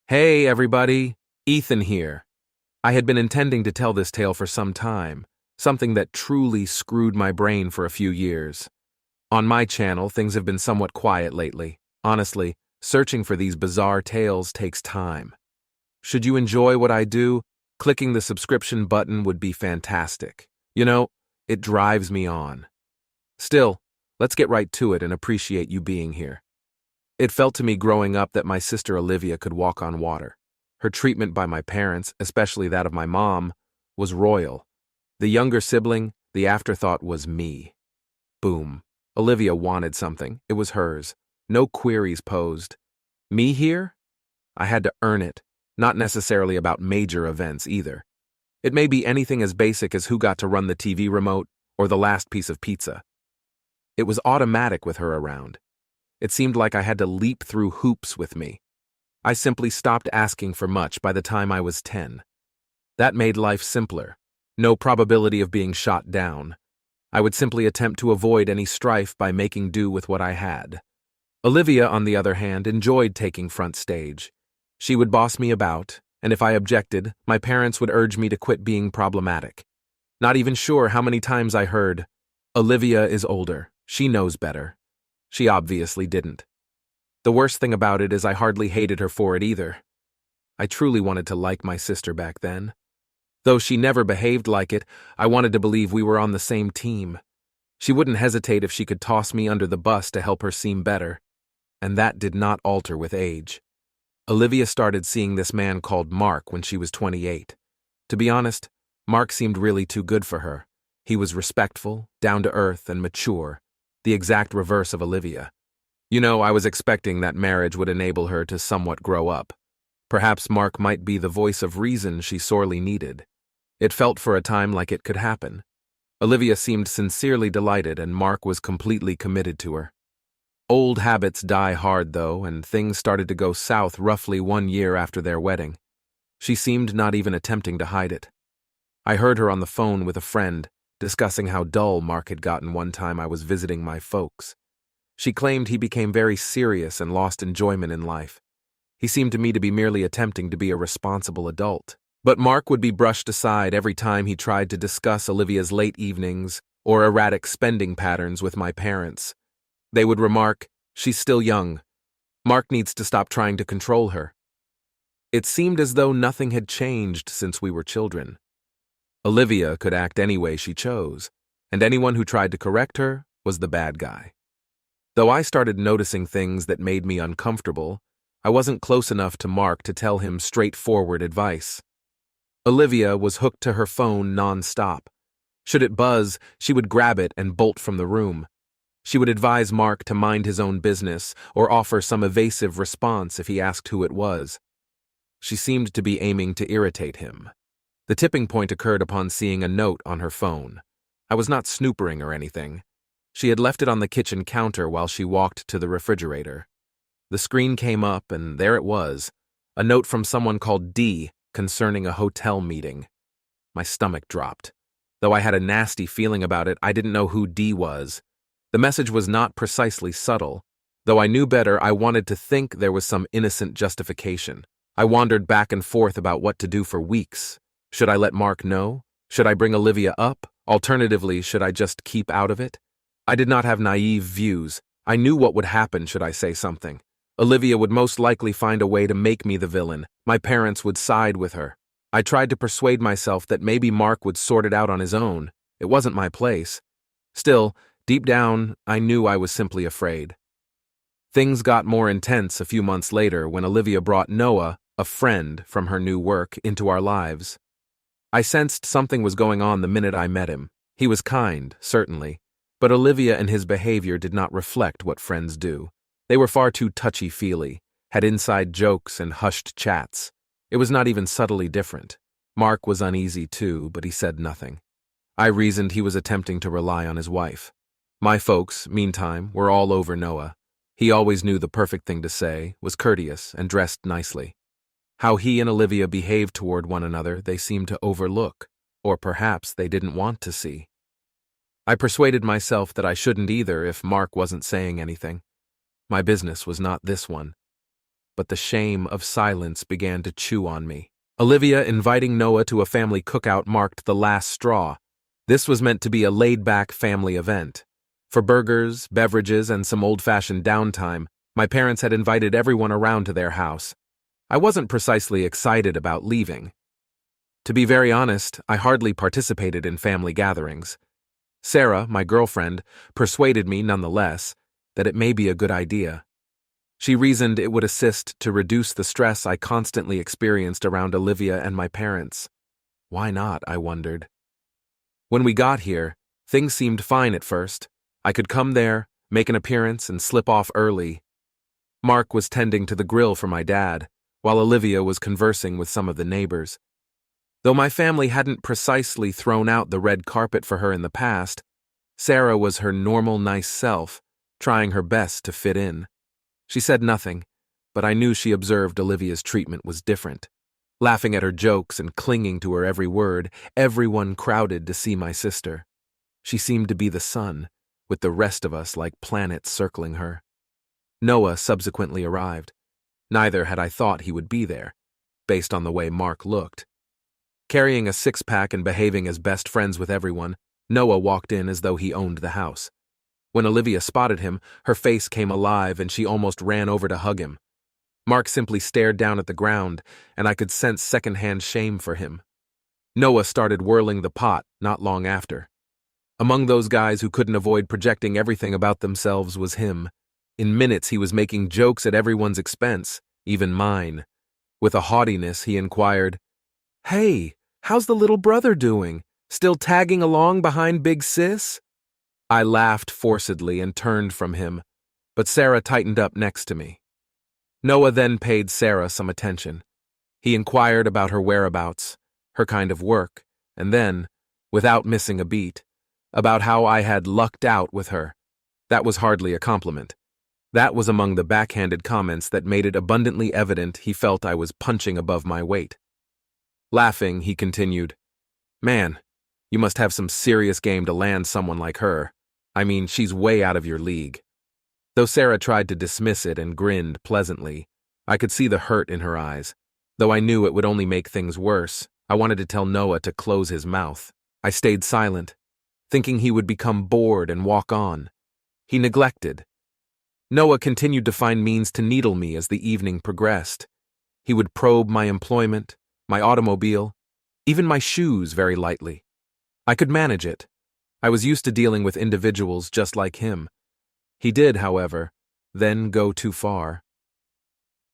Hey everybody, Ethan here. I had been intending to tell this tale for some time, something that truly screwed my brain for a few years. On my channel, things have been somewhat quiet lately. Honestly, searching for these bizarre tales takes time. Should you enjoy what I do, clicking the subscription button would be fantastic. It drives me on. Still, let's get right to it and appreciate you being here. It felt to me growing up that my sister Olivia could walk on water. Her treatment by my parents, especially that of my mom, was royal. The younger sibling, the afterthought was me. Boom. Olivia wanted something. It was hers. No queries posed. Me here? I had to earn it, not necessarily about major events either. It may be anything as basic as who got to run the TV remote or the last piece of pizza. It was automatic with her around. It seemed like I had to leap through hoops with me. I simply stopped asking for much by the time I was 10. That made life simpler. No probability of being shot down. I would simply attempt to avoid any strife by making do with what I had. Olivia, on the other hand, enjoyed taking front stage. She would boss me about, and if I objected, my parents would urge me to quit being problematic. Not even sure how many times I heard, "Olivia is older. She knows better." She obviously didn't. The worst thing about it is I hardly hated her for it either. I truly wanted to like my sister back then. Though she never behaved like it, I wanted to believe we were on the same team. She wouldn't hesitate if she could toss me under the bus to help her seem better. And that did not alter with age. Olivia started seeing this man called Mark when she was 28. To be honest, Mark seemed really too good for her. He was respectful, down to earth, and mature. The exact reverse of Olivia. I was expecting that marriage would enable her to somewhat grow up. Perhaps Mark might be the voice of reason she sorely needed. It felt for a time like it could happen. Olivia seemed sincerely delighted, and Mark was completely committed to her. Old habits die hard, though, and things started to go south roughly 1 year after their wedding. She seemed not even attempting to hide it. I heard her on the phone with a friend, discussing how dull Mark had gotten one time I was visiting my folks. She claimed he became very serious and lost enjoyment in life. He seemed to me to be merely attempting to be a responsible adult. But Mark would be brushed aside every time he tried to discuss Olivia's late evenings or erratic spending patterns with my parents. They would remark, "She's still young. Mark needs to stop trying to control her." It seemed as though nothing had changed since we were children. Olivia could act any way she chose, and anyone who tried to correct her was the bad guy. Though I started noticing things that made me uncomfortable, I wasn't close enough to Mark to tell him straightforward advice. Olivia was hooked to her phone non-stop. Should it buzz, she would grab it and bolt from the room. She would advise Mark to mind his own business or offer some evasive response if he asked who it was. She seemed to be aiming to irritate him. The tipping point occurred upon seeing a note on her phone. I was not snoopering or anything. She had left it on the kitchen counter while she walked to the refrigerator. The screen came up, and there it was, a note from someone called D concerning a hotel meeting. My stomach dropped. Though I had a nasty feeling about it, I didn't know who D was. The message was not precisely subtle. Though I knew better, I wanted to think there was some innocent justification. I wandered back and forth about what to do for weeks. Should I let Mark know? Should I bring Olivia up? Alternatively, should I just keep out of it? I did not have naive views. I knew what would happen should I say something. Olivia would most likely find a way to make me the villain. My parents would side with her. I tried to persuade myself that maybe Mark would sort it out on his own. It wasn't my place. Still, deep down, I knew I was simply afraid. Things got more intense a few months later when Olivia brought Noah, a friend from her new work, into our lives. I sensed something was going on the minute I met him. He was kind, certainly, but Olivia and his behavior did not reflect what friends do. They were far too touchy-feely, had inside jokes and hushed chats. It was not even subtly different. Mark was uneasy too, but he said nothing. I reasoned he was attempting to rely on his wife. My folks, meantime, were all over Noah. He always knew the perfect thing to say, was courteous, and dressed nicely. How he and Olivia behaved toward one another they seemed to overlook, or perhaps they didn't want to see. I persuaded myself that I shouldn't either if Mark wasn't saying anything. My business was not this one. but the shame of silence began to chew on me. Olivia inviting Noah to a family cookout marked the last straw. This was meant to be a laid-back family event. For burgers, beverages, and some old-fashioned downtime, my parents had invited everyone around to their house. I wasn't precisely excited about leaving. To be very honest, I hardly participated in family gatherings. Sarah, my girlfriend, persuaded me nonetheless that it may be a good idea. She reasoned it would assist to reduce the stress I constantly experienced around Olivia and my parents. Why not, I wondered. When we got here, things seemed fine at first. I could come there, make an appearance, and slip off early. Mark was tending to the grill for my dad, while Olivia was conversing with some of the neighbors. Though my family hadn't precisely thrown out the red carpet for her in the past, Sarah was her normal, nice self, trying her best to fit in. She said nothing, but I knew she observed Olivia's treatment was different. Laughing at her jokes and clinging to her every word, everyone crowded to see my sister. She seemed to be the sun, with the rest of us like planets circling her. Noah subsequently arrived. Neither had I thought he would be there, based on the way Mark looked. Carrying a six-pack and behaving as best friends with everyone, Noah walked in as though he owned the house. When Olivia spotted him, her face came alive and she almost ran over to hug him. Mark simply stared down at the ground, and I could sense secondhand shame for him. Noah started whirling the pot not long after. Among those guys who couldn't avoid projecting everything about themselves was him. In minutes he was making jokes at everyone's expense, even mine. With a haughtiness he inquired, "Hey, how's the little brother doing? Still tagging along behind Big Sis?" I laughed forcedly and turned from him, but Sarah tightened up next to me. Noah then paid Sarah some attention. He inquired about her whereabouts, her kind of work, and then, without missing a beat, about how I had lucked out with her. That was hardly a compliment. That was among the backhanded comments that made it abundantly evident he felt I was punching above my weight. Laughing, he continued, "Man, you must have some serious game to land someone like her. I mean, she's way out of your league." Though Sarah tried to dismiss it and grinned pleasantly, I could see the hurt in her eyes. Though I knew it would only make things worse, I wanted to tell Noah to close his mouth. I stayed silent, thinking he would become bored and walk on. He neglected. Noah continued to find means to needle me as the evening progressed. He would probe my employment, my automobile, even my shoes very lightly. I could manage it. I was used to dealing with individuals just like him. He did, however, then go too far.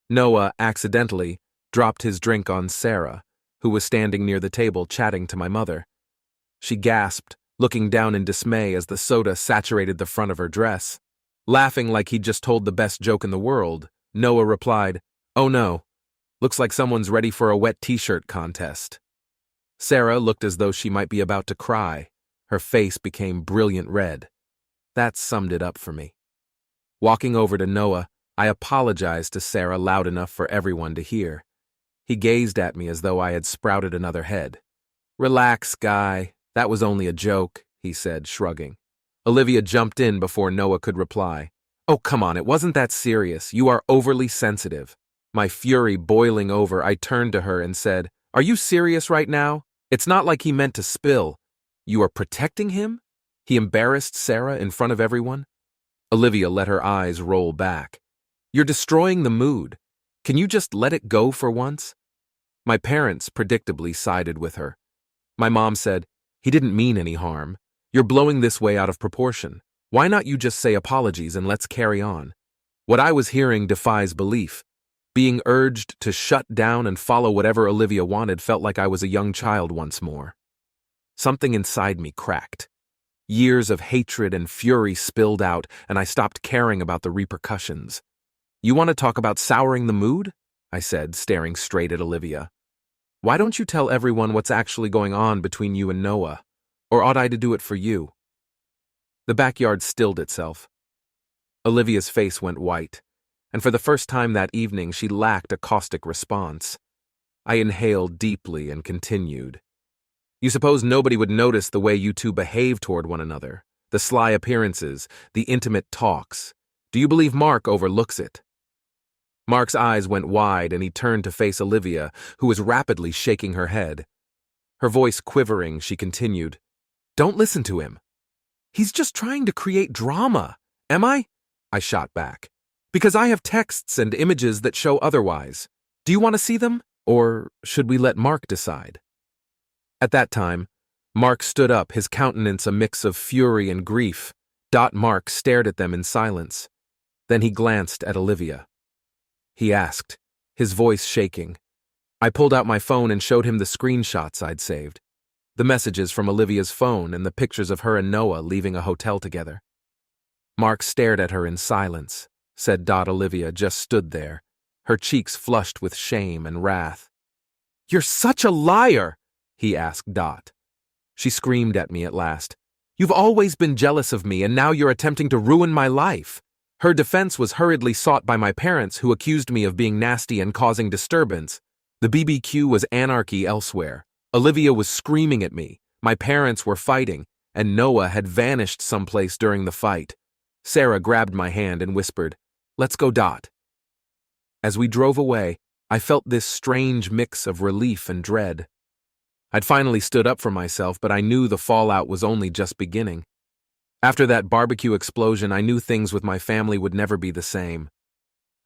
Noah accidentally dropped his drink on Sarah, who was standing near the table chatting to my mother. She gasped, looking down in dismay as the soda saturated the front of her dress. Laughing like he'd just told the best joke in the world, Noah replied, "Oh no, looks like someone's ready for a wet t-shirt contest." Sarah looked as though she might be about to cry. Her face became brilliant red. That summed it up for me. Walking over to Noah, I apologized to Sarah loud enough for everyone to hear. He gazed at me as though I had sprouted another head. "Relax, guy. That was only a joke," he said, shrugging. Olivia jumped in before Noah could reply. "Oh, come on, it wasn't that serious. You are overly sensitive." My fury boiling over, I turned to her and said, "Are you serious right now? It's not like he meant to spill. You are protecting him?" He embarrassed Sarah in front of everyone. Olivia let her eyes roll back. "You're destroying the mood. Can you just let it go for once?" My parents predictably sided with her. My mom said, "He didn't mean any harm. You're blowing this way out of proportion. Why not you just say apologies and let's carry on?" What I was hearing defies belief. Being urged to shut down and follow whatever Olivia wanted felt like I was a young child once more. Something inside me cracked. Years of hatred and fury spilled out, and I stopped caring about the repercussions. "You want to talk about souring the mood?" I said, staring straight at Olivia. "Why don't you tell everyone what's actually going on between you and Noah? Or ought I to do it for you?" The backyard stilled itself. Olivia's face went white, and for the first time that evening she lacked a caustic response. I inhaled deeply and continued. "You suppose nobody would notice the way you two behave toward one another, the sly appearances, the intimate talks. Do you believe Mark overlooks it?" Mark's eyes went wide and he turned to face Olivia, who was rapidly shaking her head. Her voice quivering, she continued, "Don't listen to him. He's just trying to create drama. Am I?" I shot back. "Because I have texts and images that show otherwise. Do you want to see them? Or should we let Mark decide?" At that time, Mark stood up, his countenance a mix of fury and grief. Mark stared at them in silence. Then he glanced at Olivia. He asked, his voice shaking. I pulled out my phone and showed him the screenshots I'd saved. The messages from Olivia's phone and the pictures of her and Noah leaving a hotel together. Mark stared at her in silence, said Olivia just stood there, her cheeks flushed with shame and wrath. "You're such a liar," he asked Dot. She screamed at me at last. "You've always been jealous of me, and now you're attempting to ruin my life." Her defense was hurriedly sought by my parents, who accused me of being nasty and causing disturbance. The BBQ was anarchy elsewhere. Olivia was screaming at me, my parents were fighting, and Noah had vanished someplace during the fight. Sarah grabbed my hand and whispered, "Let's go, Dot." As we drove away, I felt this strange mix of relief and dread. I'd finally stood up for myself, but I knew the fallout was only just beginning. After that barbecue explosion, I knew things with my family would never be the same.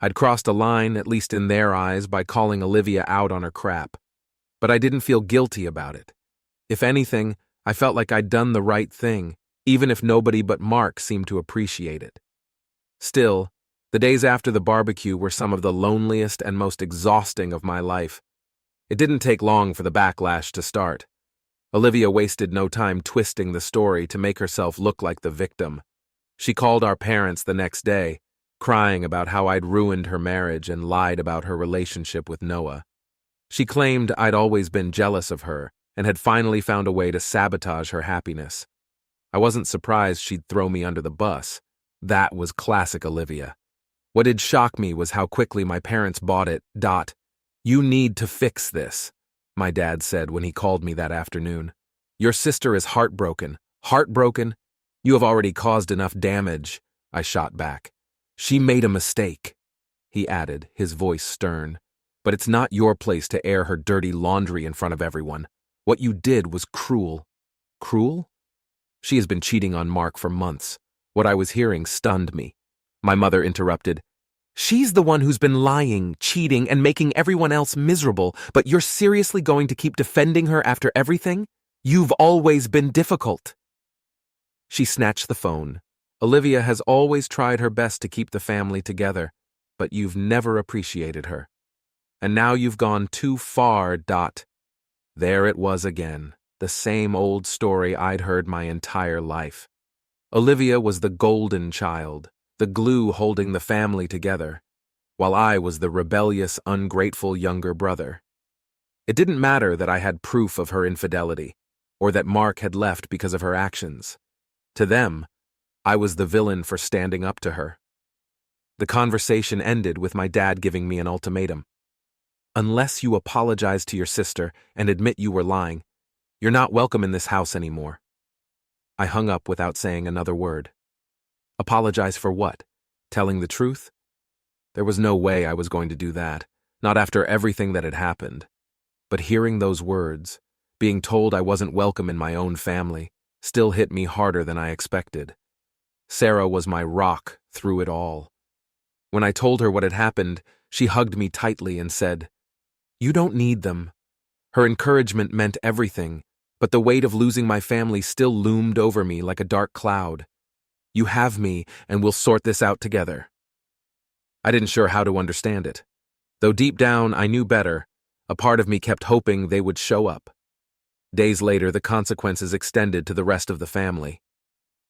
I'd crossed a line, at least in their eyes, by calling Olivia out on her crap. But I didn't feel guilty about it. If anything, I felt like I'd done the right thing, even if nobody but Mark seemed to appreciate it. Still, the days after the barbecue were some of the loneliest and most exhausting of my life. It didn't take long for the backlash to start. Olivia wasted no time twisting the story to make herself look like the victim. She called our parents the next day, crying about how I'd ruined her marriage and lied about her relationship with Noah. She claimed I'd always been jealous of her and had finally found a way to sabotage her happiness. I wasn't surprised she'd throw me under the bus. That was classic Olivia. What did shock me was how quickly my parents bought it. "You need to fix this," my dad said when he called me that afternoon. "Your sister is heartbroken." "Heartbroken? You have already caused enough damage," I shot back. "She made a mistake," he added, his voice stern. "But it's not your place to air her dirty laundry in front of everyone. What you did was cruel." "Cruel?" "She has been cheating on Mark for months." What I was hearing stunned me. My mother interrupted. "She's the one who's been lying, cheating, and making everyone else miserable, but you're seriously going to keep defending her after everything? You've always been difficult." She snatched the phone. "Olivia has always tried her best to keep the family together, but you've never appreciated her. And now you've gone too far, There it was again, the same old story I'd heard my entire life. Olivia was the golden child, the glue holding the family together, while I was the rebellious, ungrateful younger brother. It didn't matter that I had proof of her infidelity, or that Mark had left because of her actions. To them, I was the villain for standing up to her. The conversation ended with my dad giving me an ultimatum. "Unless you apologize to your sister and admit you were lying, you're not welcome in this house anymore." I hung up without saying another word. Apologize for what? Telling the truth? There was no way I was going to do that, not after everything that had happened. But hearing those words, being told I wasn't welcome in my own family, still hit me harder than I expected. Sarah was my rock through it all. When I told her what had happened, she hugged me tightly and said, "You don't need them." Her encouragement meant everything, but the weight of losing my family still loomed over me like a dark cloud. "You have me, and we'll sort this out together." I didn't sure how to understand it. Though deep down I knew better, a part of me kept hoping they would show up. Days later, the consequences extended to the rest of the family.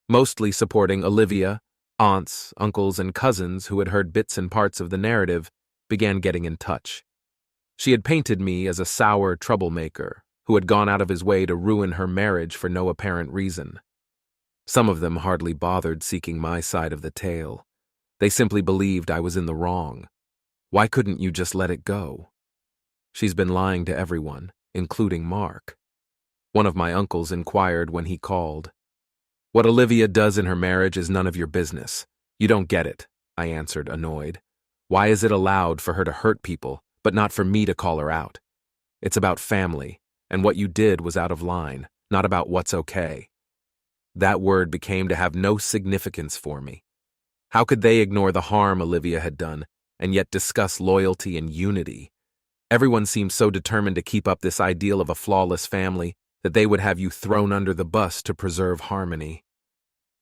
Mostly supporting Olivia, aunts, uncles, and cousins who had heard bits and parts of the narrative began getting in touch. She had painted me as a sour troublemaker who had gone out of his way to ruin her marriage for no apparent reason. Some of them hardly bothered seeking my side of the tale. They simply believed I was in the wrong. Why couldn't you just let it go? She's been lying to everyone, including Mark. One of my uncles inquired when he called. "What Olivia does in her marriage is none of your business. You don't get it," I answered, annoyed. Why is it allowed for her to hurt people, but not for me to call her out? It's about family, and what you did was out of line, not about what's okay. That word became to have no significance for me. How could they ignore the harm Olivia had done, and yet discuss loyalty and unity? Everyone seemed so determined to keep up this ideal of a flawless family that they would have you thrown under the bus to preserve harmony.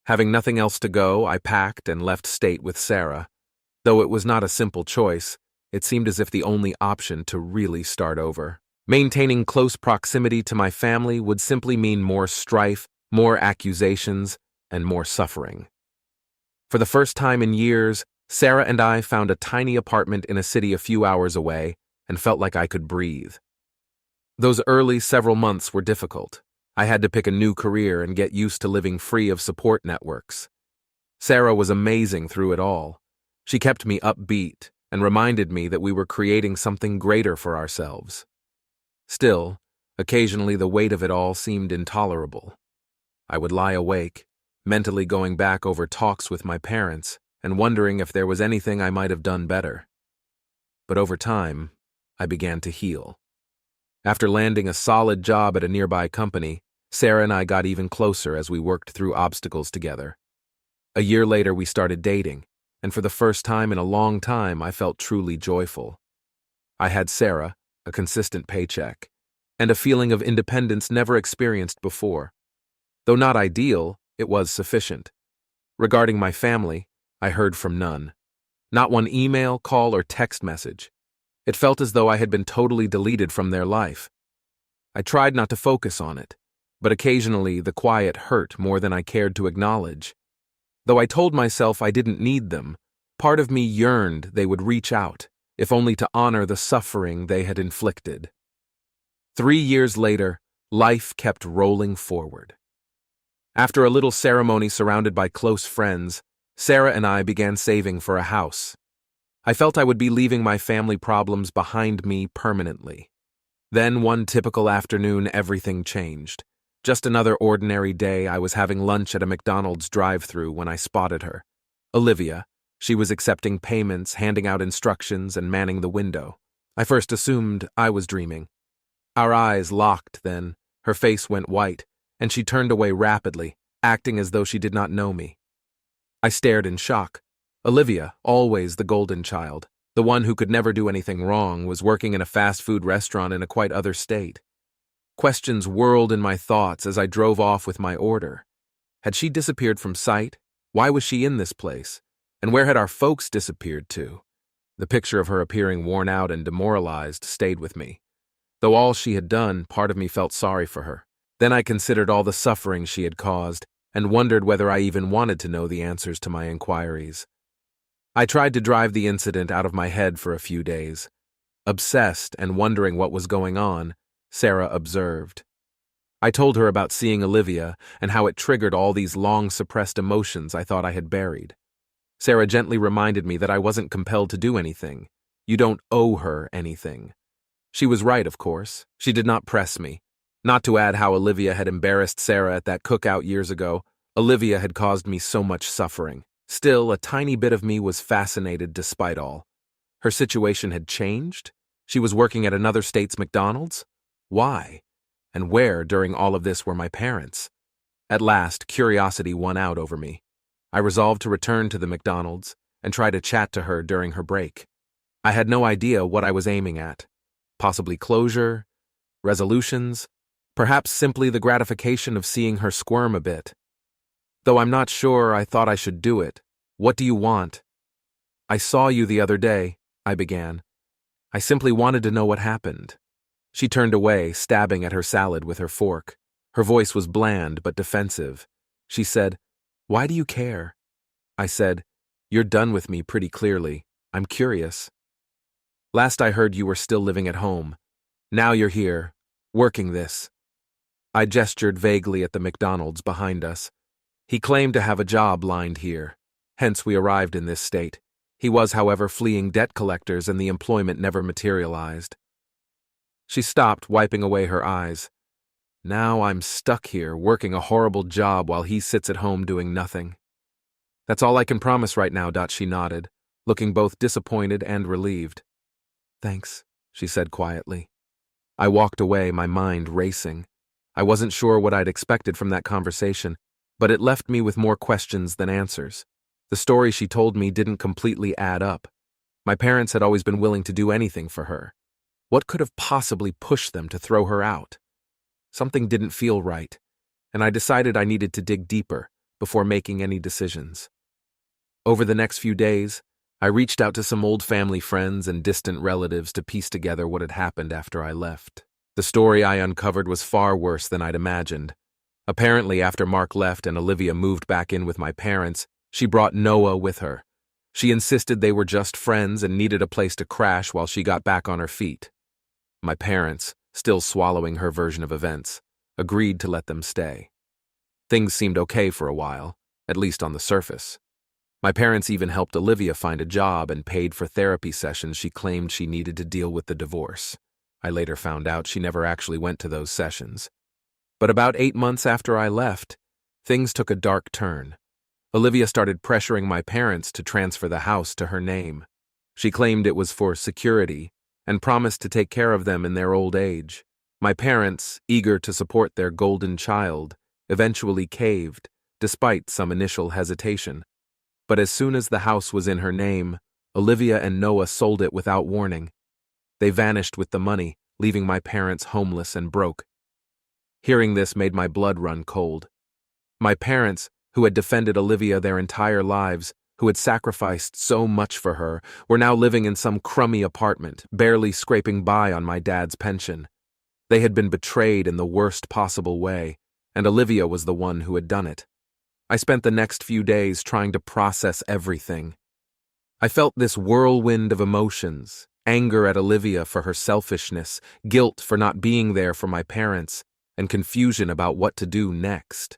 Having nothing else to go, I packed and left state with Sarah. Though it was not a simple choice, it seemed as if the only option to really start over. Maintaining close proximity to my family would simply mean more strife, more accusations, and more suffering. For the first time in years, Sarah and I found a tiny apartment in a city a few hours away and felt like I could breathe. Those early several months were difficult. I had to pick a new career and get used to living free of support networks. Sarah was amazing through it all. She kept me upbeat and reminded me that we were creating something greater for ourselves. Still, occasionally the weight of it all seemed intolerable. I would lie awake, mentally going back over talks with my parents and wondering if there was anything I might have done better. But over time, I began to heal. After landing a solid job at a nearby company, Sarah and I got even closer as we worked through obstacles together. A year later, we started dating, and for the first time in a long time, I felt truly joyful. I had Sarah, a consistent paycheck, and a feeling of independence never experienced before. Though not ideal, it was sufficient. Regarding my family, I heard from none. Not one email, call, or text message. It felt as though I had been totally deleted from their life. I tried not to focus on it, but occasionally the quiet hurt more than I cared to acknowledge. Though I told myself I didn't need them, part of me yearned they would reach out, if only to honor the suffering they had inflicted. 3 years later, life kept rolling forward. After a little ceremony surrounded by close friends, Sarah and I began saving for a house. I felt I would be leaving my family problems behind me permanently. Then one typical afternoon, everything changed. Just another ordinary day, I was having lunch at a McDonald's drive-thru when I spotted her. Olivia. She was accepting payments, handing out instructions, and manning the window. I first assumed I was dreaming. Our eyes locked then, her face went white, and she turned away rapidly, acting as though she did not know me. I stared in shock. Olivia, always the golden child, the one who could never do anything wrong, was working in a fast food restaurant in a quite other state. Questions whirled in my thoughts as I drove off with my order. Had she disappeared from sight? Why was she in this place? And where had our folks disappeared to? The picture of her appearing worn out and demoralized stayed with me. Though all she had done, part of me felt sorry for her. Then I considered all the suffering she had caused and wondered whether I even wanted to know the answers to my inquiries. I tried to drive the incident out of my head for a few days. Obsessed and wondering what was going on, Sarah observed. I told her about seeing Olivia and how it triggered all these long-suppressed emotions I thought I had buried. Sarah gently reminded me that I wasn't compelled to do anything. You don't owe her anything. She was right, of course. She did not press me. Not to add how Olivia had embarrassed Sarah at that cookout years ago, Olivia had caused me so much suffering. Still, a tiny bit of me was fascinated despite all. Her situation had changed? She was working at another state's McDonald's? Why? And where during all of this were my parents? At last, curiosity won out over me. I resolved to return to the McDonald's and try to chat to her during her break. I had no idea what I was aiming at. Possibly closure, resolutions, perhaps simply the gratification of seeing her squirm a bit. Though I'm not sure, I thought I should do it. What do you want? I saw you the other day, I began. I simply wanted to know what happened. She turned away, stabbing at her salad with her fork. Her voice was bland but defensive. She said, "Why do you care?" I said, "You're done with me pretty clearly. I'm curious. Last I heard you were still living at home. Now you're here, working this." I gestured vaguely at the McDonald's behind us. He claimed to have a job lined here. Hence we arrived in this state. He was, however, fleeing debt collectors and the employment never materialized. She stopped, wiping away her eyes. Now I'm stuck here, working a horrible job while he sits at home doing nothing. That's all I can promise right now, she nodded, looking both disappointed and relieved. "Thanks," she said quietly. I walked away, my mind racing. I wasn't sure what I'd expected from that conversation, but it left me with more questions than answers. The story she told me didn't completely add up. My parents had always been willing to do anything for her. What could have possibly pushed them to throw her out? Something didn't feel right, and I decided I needed to dig deeper before making any decisions. Over the next few days, I reached out to some old family friends and distant relatives to piece together what had happened after I left. The story I uncovered was far worse than I'd imagined. Apparently, after Mark left and Olivia moved back in with my parents, she brought Noah with her. She insisted they were just friends and needed a place to crash while she got back on her feet. My parents, still swallowing her version of events, agreed to let them stay. Things seemed okay for a while, at least on the surface. My parents even helped Olivia find a job and paid for therapy sessions she claimed she needed to deal with the divorce. I later found out she never actually went to those sessions. But about 8 months after I left, things took a dark turn. Olivia started pressuring my parents to transfer the house to her name. She claimed it was for security and promised to take care of them in their old age. My parents, eager to support their golden child, eventually caved, despite some initial hesitation. But as soon as the house was in her name, Olivia and Noah sold it without warning. They vanished with the money, leaving my parents homeless and broke. Hearing this made my blood run cold. My parents, who had defended Olivia their entire lives, who had sacrificed so much for her, were now living in some crummy apartment, barely scraping by on my dad's pension. They had been betrayed in the worst possible way, and Olivia was the one who had done it. I spent the next few days trying to process everything. I felt this whirlwind of emotions, anger at Olivia for her selfishness, guilt for not being there for my parents, and confusion about what to do next.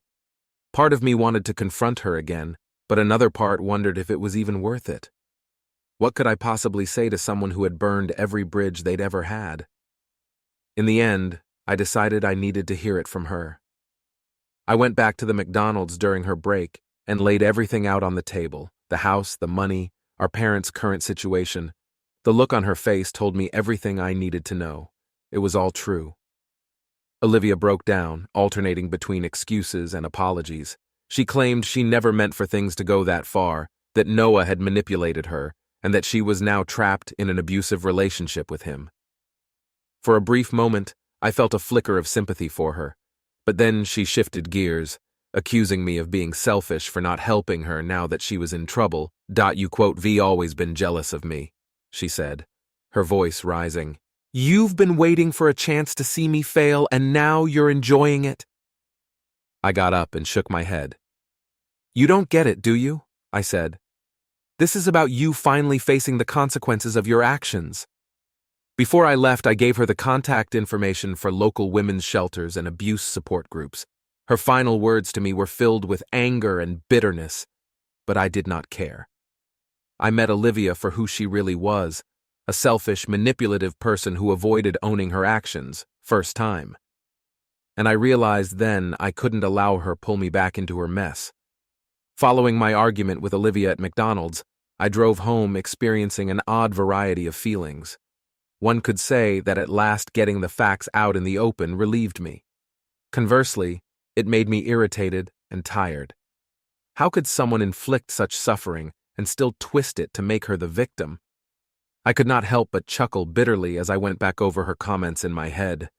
Part of me wanted to confront her again, but another part wondered if it was even worth it. What could I possibly say to someone who had burned every bridge they'd ever had? In the end, I decided I needed to hear it from her. I went back to the McDonald's during her break and laid everything out on the table: the house, the money, our parents' current situation. The look on her face told me everything I needed to know. It was all true. Olivia broke down, alternating between excuses and apologies. She claimed she never meant for things to go that far, that Noah had manipulated her, and that she was now trapped in an abusive relationship with him. For a brief moment, I felt a flicker of sympathy for her, but then she shifted gears, accusing me of being selfish for not helping her now that she was in trouble. "You quote, V always been jealous of me," she said, her voice rising. "You've been waiting for a chance to see me fail, and now you're enjoying it." I got up and shook my head. "You don't get it, do you?" I said. "This is about you finally facing the consequences of your actions." Before I left, I gave her the contact information for local women's shelters and abuse support groups. Her final words to me were filled with anger and bitterness, but I did not care. I met Olivia for who she really was, a selfish, manipulative person who avoided owning her actions, first time. And I realized then I couldn't allow her pull me back into her mess. Following my argument with Olivia at McDonald's, I drove home experiencing an odd variety of feelings. One could say that at last getting the facts out in the open relieved me. Conversely, it made me irritated and tired. How could someone inflict such suffering and still twist it to make her the victim? I could not help but chuckle bitterly as I went back over her comments in my head.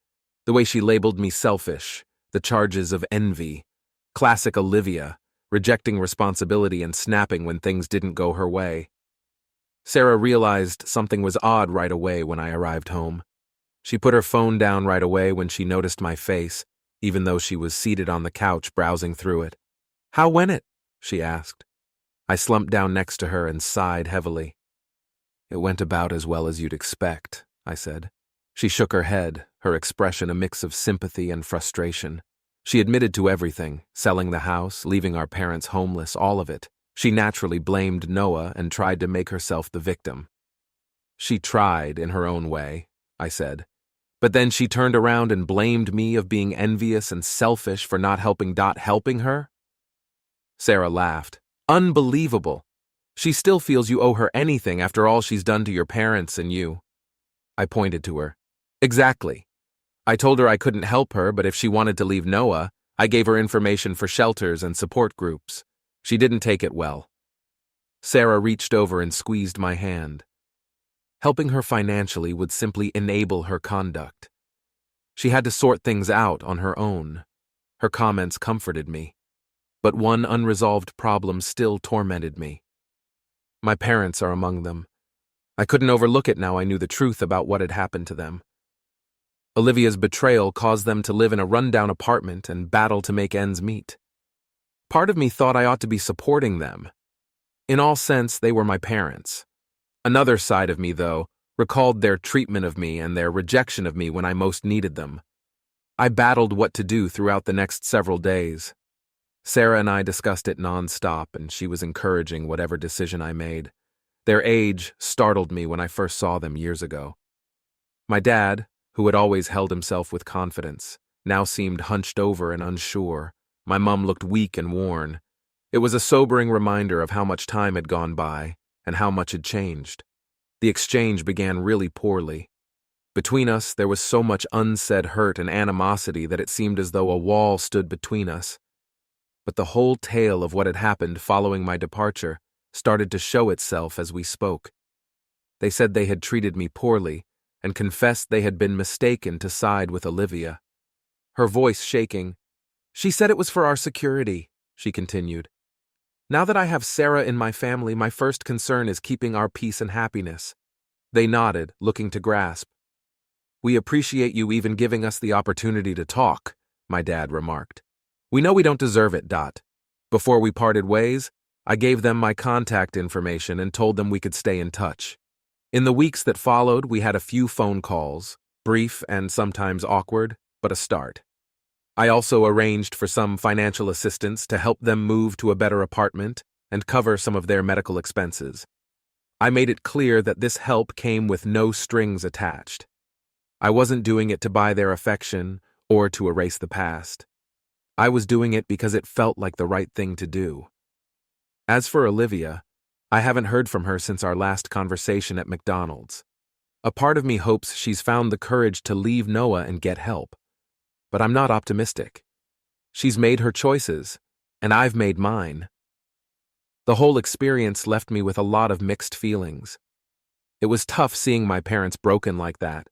The way she labeled me selfish, the charges of envy, classic Olivia, rejecting responsibility and snapping when things didn't go her way. Sarah realized something was odd right away when I arrived home. She put her phone down right away when she noticed my face, even though she was seated on the couch browsing through it. "How went it?" she asked. I slumped down next to her and sighed heavily. "It went about as well as you'd expect," I said. She shook her head, her expression a mix of sympathy and frustration. She admitted to everything, selling the house, leaving our parents homeless, all of it. She naturally blamed Noah and tried to make herself the victim. "She tried in her own way," I said. "But then she turned around and blamed me of being envious and selfish for not helping her?" Sarah laughed. "Unbelievable. She still feels you owe her anything after all she's done to your parents and you. I pointed to her. Exactly. I told her I couldn't help her, but if she wanted to leave Noah, I gave her information for shelters and support groups. She didn't take it well. Sarah reached over and squeezed my hand. Helping her financially would simply enable her conduct. She had to sort things out on her own. Her comments comforted me. But one unresolved problem still tormented me. My parents are among them. I couldn't overlook it now I knew the truth about what had happened to them. Olivia's betrayal caused them to live in a rundown apartment and battle to make ends meet. Part of me thought I ought to be supporting them. In all sense, they were my parents. Another side of me, though, recalled their treatment of me and their rejection of me when I most needed them. I battled what to do throughout the next several days. Sarah and I discussed it nonstop, and she was encouraging whatever decision I made. Their age startled me when I first saw them years ago. My dad, who had always held himself with confidence, now seemed hunched over and unsure. My mum looked weak and worn. It was a sobering reminder of how much time had gone by and how much had changed. The exchange began really poorly. Between us, there was so much unsaid hurt and animosity that it seemed as though a wall stood between us. But the whole tale of what had happened following my departure started to show itself as we spoke. They said they had treated me poorly and confessed they had been mistaken to side with Olivia. Her voice shaking. She said it was for our security, she continued. Now that I have Sarah in my family, my first concern is keeping our peace and happiness. They nodded, looking to grasp. We appreciate you even giving us the opportunity to talk, my dad remarked. We know we don't deserve it. Before we parted ways, I gave them my contact information and told them we could stay in touch. In the weeks that followed, we had a few phone calls, brief and sometimes awkward, but a start. I also arranged for some financial assistance to help them move to a better apartment and cover some of their medical expenses. I made it clear that this help came with no strings attached. I wasn't doing it to buy their affection or to erase the past. I was doing it because it felt like the right thing to do. As for Olivia, I haven't heard from her since our last conversation at McDonald's. A part of me hopes she's found the courage to leave Noah and get help. But I'm not optimistic. She's made her choices, and I've made mine. The whole experience left me with a lot of mixed feelings. It was tough seeing my parents broken like that,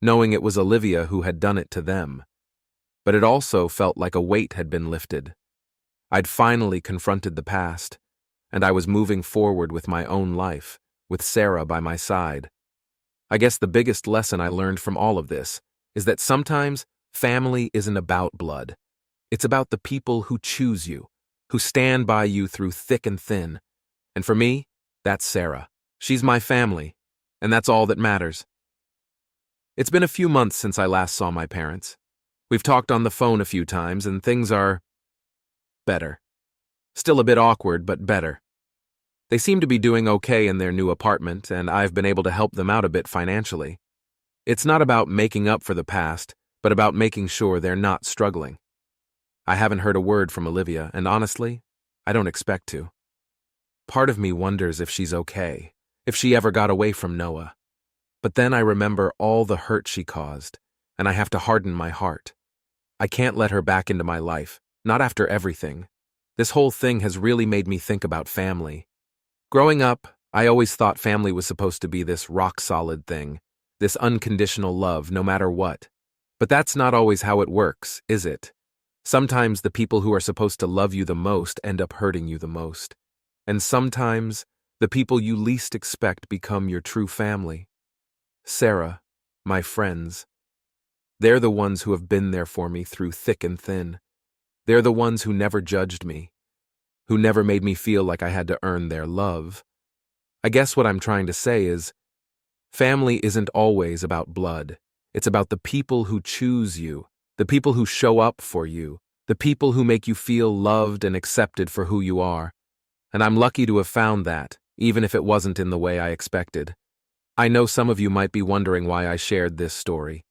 knowing it was Olivia who had done it to them. But it also felt like a weight had been lifted. I'd finally confronted the past, and I was moving forward with my own life, with Sarah by my side. I guess the biggest lesson I learned from all of this is that sometimes family isn't about blood. It's about the people who choose you, who stand by you through thick and thin. And for me, that's Sarah. She's my family, and that's all that matters. It's been a few months since I last saw my parents. We've talked on the phone a few times, and things are better. Still a bit awkward, but better. They seem to be doing okay in their new apartment, and I've been able to help them out a bit financially. It's not about making up for the past, but about making sure they're not struggling. I haven't heard a word from Olivia, and honestly, I don't expect to. Part of me wonders if she's okay, if she ever got away from Noah. But then I remember all the hurt she caused, and I have to harden my heart. I can't let her back into my life, not after everything. This whole thing has really made me think about family. Growing up, I always thought family was supposed to be this rock-solid thing, this unconditional love no matter what. But that's not always how it works, is it? Sometimes the people who are supposed to love you the most end up hurting you the most. And sometimes the people you least expect become your true family. Sarah, my friends, they're the ones who have been there for me through thick and thin. They're the ones who never judged me, who never made me feel like I had to earn their love. I guess what I'm trying to say is, family isn't always about blood. It's about the people who choose you, the people who show up for you, the people who make you feel loved and accepted for who you are. And I'm lucky to have found that, even if it wasn't in the way I expected. I know some of you might be wondering why I shared this story.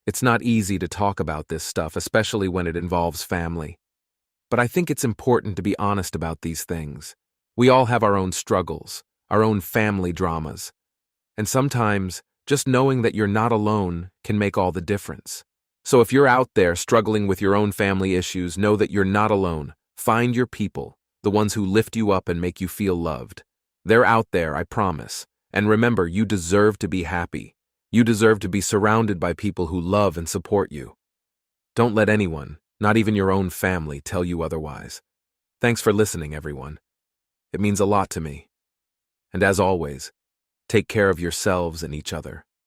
It's not easy to talk about this stuff, especially when it involves family. But I think it's important to be honest about these things. We all have our own struggles, our own family dramas. And sometimes, just knowing that you're not alone can make all the difference. So if you're out there struggling with your own family issues, know that you're not alone. Find your people, the ones who lift you up and make you feel loved. They're out there, I promise. And remember, you deserve to be happy. You deserve to be surrounded by people who love and support you. Don't let anyone, not even your own family, tell you otherwise. Thanks for listening, everyone. It means a lot to me. And as always, take care of yourselves and each other.